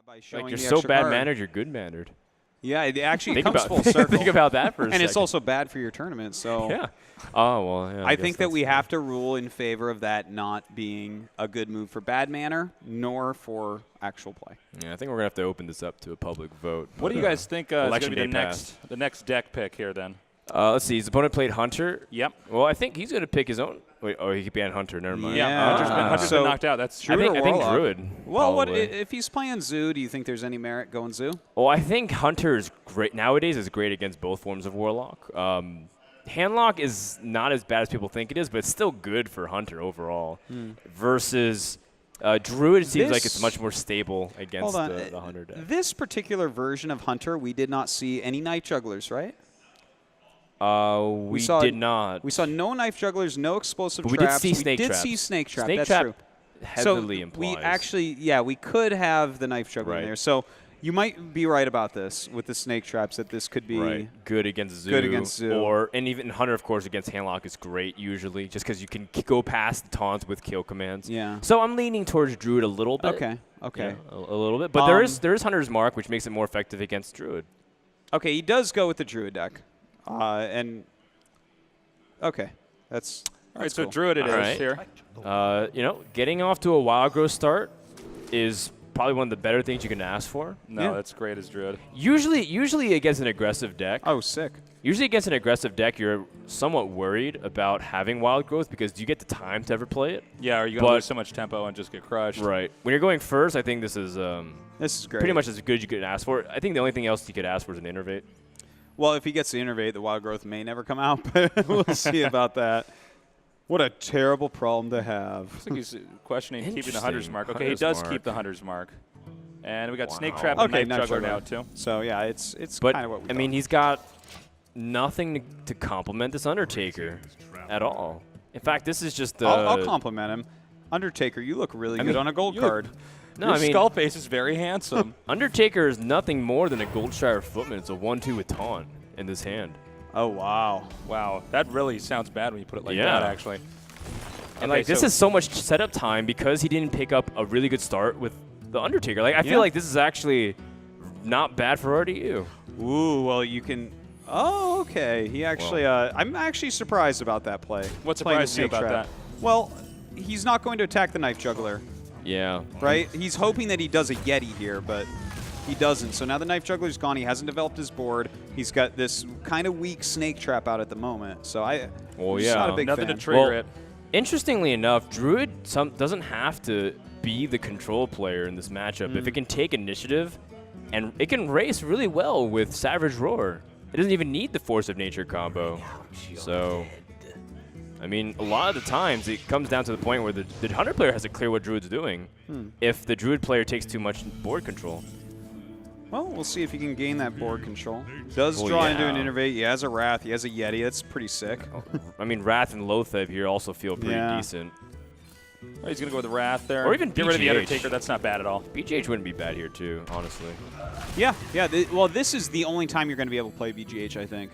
by showing like you're the so extra bad card. mannered, you're good mannered. Yeah, it actually Think comes about, full circle. think about that for a and second. it's also bad for your tournament. So yeah. Oh well. Yeah, I think that we have to rule in favor of that not being a good move for bad manner, nor for actual play. Yeah, I think we're gonna have to open this up to a public vote. What do you guys think is going to be passed. the next deck pick here then? Let's see. His opponent played Hunter. Yep. Well, I think he's gonna pick his own. Wait, oh, he could be on Hunter. Never mind. Yeah. Hunter's been knocked out. That's Druid I think Warlock. Druid. Well, what probably. if he's playing Zoo? Do you think there's any merit going Zoo? Well, I think Hunter is great nowadays. Is great against both forms of Warlock. Handlock is not as bad as people think it is, but it's still good for Hunter overall. Versus Druid seems like it's much more stable against the Hunter deck. This particular version of Hunter, we did not see any Knife Jugglers, right? We did not. We saw no Knife Jugglers, no explosive but traps. We did see Snake We Trap. did see Snake Trap. Snake That's Trap true. heavily so implies. we actually, we could have the Knife Juggler in there. So you might be right about this with the Snake Traps, that this could be good against Zoo. Good against Zoo. And even Hunter, of course, against Handlock is great usually, just because you can go past the taunts with kill commands. Yeah. So I'm leaning towards Druid a little bit. Okay. Yeah, a little bit. But there is Hunter's Mark, which makes it more effective against Druid. Okay, he does go with the Druid deck. Okay. That's all right. cool. So Druid it is here. Getting off to a wild growth start is probably one of the better things you can ask for. No, that's great as Druid. Usually against an aggressive deck. Oh, sick. Usually against an aggressive deck, you're somewhat worried about having wild growth because do you get the time to ever play it? Yeah, or you going to lose so much tempo and just get crushed. Right. When you're going first, I think this is great. Pretty much as good as you could ask for. I think the only thing else you could ask for is an Innervate. Well, if he gets the Innervate, the wild growth may never come out, but we'll see about that. What a terrible problem to have. Looks like he's questioning keeping the Hunter's Mark. Okay, he does keep the Hunter's Mark. And we got Snake Trap and Knife Juggler now, too. So, yeah, it's kind of what we I mean, he's got nothing to complement this Undertaker at all. In fact, this is just the... I'll compliment him. Undertaker, you look really good on a gold card. No, Your skull face is very handsome. Undertaker is nothing more than a Goldshire Footman. It's a 1/2 with taunt in this hand. Oh, wow. Wow, that really sounds bad when you put it like that, actually. And this is so much setup time because he didn't pick up a really good start with the Undertaker. I feel like this is actually not bad for RDU. Ooh, well, you can... Oh, okay. He actually... I'm actually surprised about that play. What surprised you about that? Well, he's not going to attack the Knife Juggler. Yeah. Right? He's hoping that he does a Yeti here, but he doesn't. So now the Knife Juggler's gone. He hasn't developed his board. He's got this kind of weak Snake Trap out at the moment. So I'm just not a big Nothing fan. to trigger it. Interestingly enough, Druid doesn't have to be the control player in this matchup. If it can take initiative, and it can race really well with Savage Roar. It doesn't even need the Force of Nature combo. So... I mean, a lot of the times it comes down to the point where the Hunter player has to clear what Druid's doing if the Druid player takes too much board control. Well, we'll see if he can gain that board control. Does draw into an Innervate. He has a Wrath. He has a Yeti. That's pretty sick. I mean, Wrath and Loatheb here also feel pretty decent. Well, he's going to go with the Wrath there. Or even get rid of the Undertaker. That's not bad at all. BGH wouldn't be bad here, too, honestly. Yeah. Well, this is the only time you're going to be able to play BGH, I think.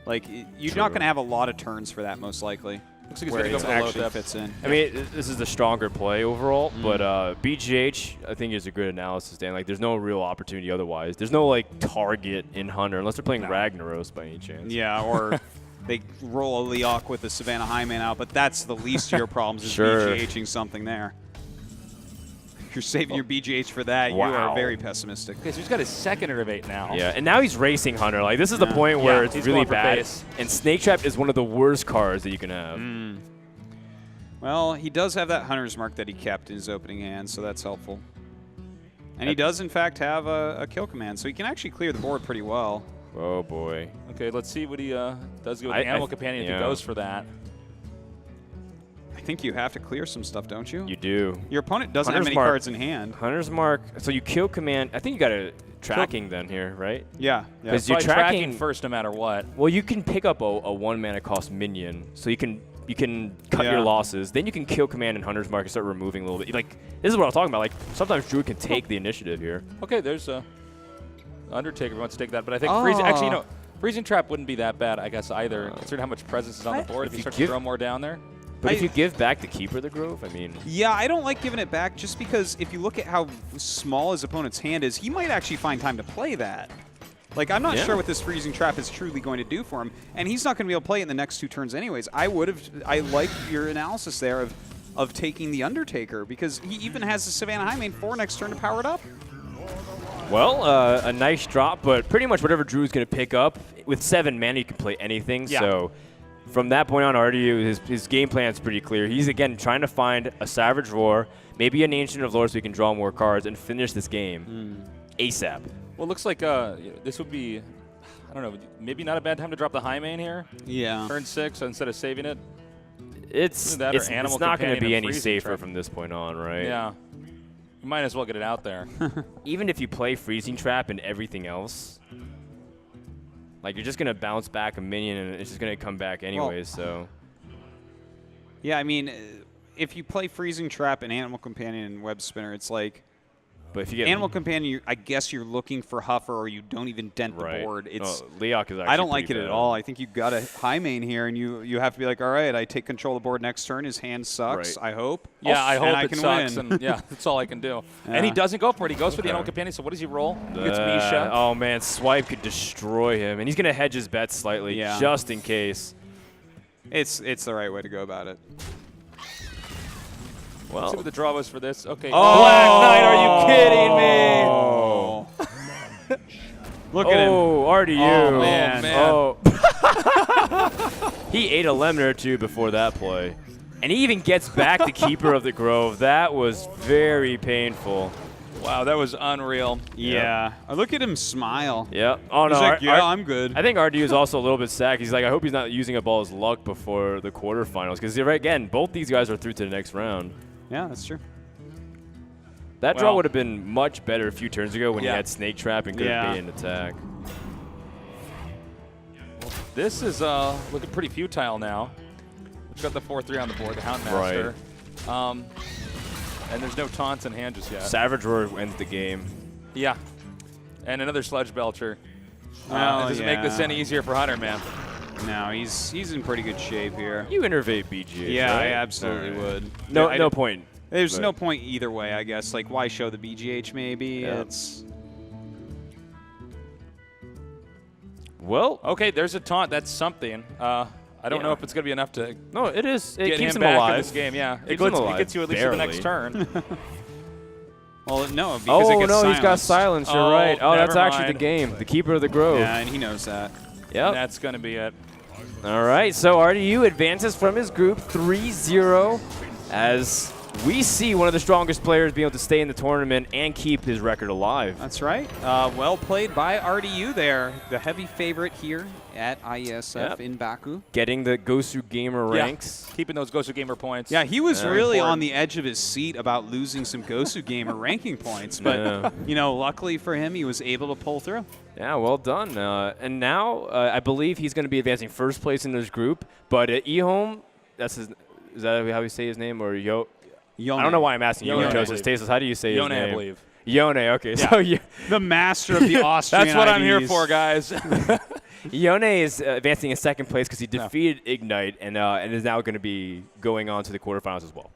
Like, you're not going to have a lot of turns for that, most likely. Looks like he's where going it to go actually fits in. I mean, this is the stronger play overall, but BGH, I think, is a good analysis, Dan. Like, there's no real opportunity otherwise. There's no, target in Hunter, unless they're playing Ragnaros by any chance. Yeah, or they roll a Leok with the Savannah Highman out, but that's the least of your problems is BGHing something there. If you're saving your BGH for that, you are very pessimistic. Okay, so he's got his second Innervate now. Yeah, and now he's racing Hunter. Like, this is the point where it's really bad. And Snake Trap is one of the worst cards that you can have. Well, he does have that Hunter's Mark that he kept in his opening hand, so that's helpful. And he does, in fact, have a kill command, so he can actually clear the board pretty well. Oh, boy. Okay, let's see what he does go with the Animal Companion if he goes for that. I think you have to clear some stuff, don't you? You do. Your opponent doesn't have many cards in hand. Hunter's Mark. So you kill command. I think you got a tracking then here, right? Yeah. Because you're tracking first no matter what. Well, you can pick up a 1-mana cost minion, so you can cut your losses. Then you can kill command and Hunter's Mark and start removing a little bit. Like, this is what I'm talking about. Like, sometimes Druid can take the initiative here. Okay, there's Undertaker wants to take that, but I think Freezing, actually, Freezing Trap wouldn't be that bad, I guess, either, considering how much presence is on the board. If you start to throw more down there. But if you give back the Keeper of the Grove, I mean... Yeah, I don't like giving it back just because if you look at how small his opponent's hand is, he might actually find time to play that. Like, I'm not sure what this Freezing Trap is truly going to do for him, and he's not going to be able to play it in the next 2 turns anyways. I like your analysis there of taking the Undertaker, because he even has the Savannah High Main 4 next turn to power it up. Well, a nice drop, but pretty much whatever Drew's going to pick up, with 7 mana, you can play anything, so... From that point on, Radu, his game plan is pretty clear. He's, again, trying to find a Savage Roar, maybe an Ancient of Lore so he can draw more cards and finish this game ASAP. Well, it looks like this would be, I don't know, maybe not a bad time to drop the High Main here. Yeah. Turn 6 instead of saving it. It's not going to be any safer from this point on, right? Yeah. You might as well get it out there. Even if you play Freezing Trap and everything else, like, you're just going to bounce back a minion, and it's just going to come back anyways, so. Yeah, I mean, if you play Freezing Trap and Animal Companion and Web Spinner, it's like, but if you get Animal Companion, I guess you're looking for Huffer or you don't even dent the board. It's Leok is actually I don't like it bad. at all. I think you've got a high main here, and you have to be like, all right, I take control of the board next turn. His hand sucks, I hope. Yeah, I hope I it can sucks. win. And yeah, that's all I can do. Yeah. And he doesn't go for it. He goes for the Animal Companion. So what does he roll? He gets Misha. Oh, man, Swipe could destroy him. And he's going to hedge his bets slightly just in case. It's the right way to go about it. Well, let's see what the draw was for this. Okay. Oh, Black Knight, are you kidding me? Look at him. Oh, RDU. Oh, man. Oh. He ate a lemon or 2 before that play. And he even gets back the Keeper of the Grove. That was very painful. Wow, that was unreal. Yeah. Look at him smile. Yep. Oh, no. He's like, yeah, I'm good. I think RDU is also a little bit sad. He's like, I hope he's not using up all his luck before the quarterfinals. Because, again, both these guys are through to the next round. Yeah, that's true. That draw would have been much better a few turns ago when he had Snake Trap and could have made an attack. This is looking pretty futile now. We've got the 4-3 on the board, the Houndmaster. Right. And there's no taunts in hand just yet. Savage Roar ends the game. Yeah. And another Sludge Belcher. It doesn't make this any easier for Hunter, man. No, he's in pretty good shape here. You innervate BGH. Yeah, right? I absolutely would. No point. There's no point either way, I guess. Like, why show the BGH maybe? Yeah. It's... Well, okay, there's a taunt. That's something. I don't know if it's going to be enough to No, it is. It get keeps him him back alive. in this game. Yeah, it alive. gets you at least to the next turn. Well, no, because it gets no, silenced. he's got silence. You're right. Oh, that's actually the game. The Keeper of the Grove. Yeah, and he knows that. Yep. That's going to be it. All right, so RDU advances from his group 3-0 as we see one of the strongest players being able to stay in the tournament and keep his record alive. That's right. Well played by RDU there, the heavy favorite here at IeSF in Baku. Getting the Gosu Gamer ranks. Keeping those Gosu Gamer points. Yeah, he was really on the edge of his seat about losing some Gosu Gamer ranking points, but you know, luckily for him, he was able to pull through. Yeah, well done. And now I believe he's going to be advancing first place in his group, but Ehome, is that how we say his name, or Yone? I don't know why I'm asking you, Joseph Stasis. How do you say his name? I believe. Yone, okay. Yeah. So the master of the Austrian That's what IDs. I'm here for, guys. Yone is advancing in second place because he defeated Ignite and is now going to be going on to the quarterfinals as well.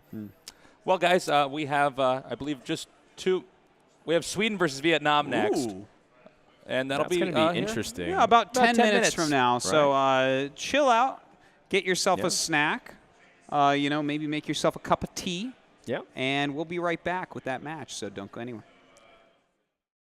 Well, guys, we have, I believe, just 2. We have Sweden versus Vietnam next. And that's going to be interesting. Yeah, about 10 minutes from now. Right. So chill out, get yourself a snack, you know, maybe make yourself a cup of tea. Yeah. And we'll be right back with that match, so don't go anywhere.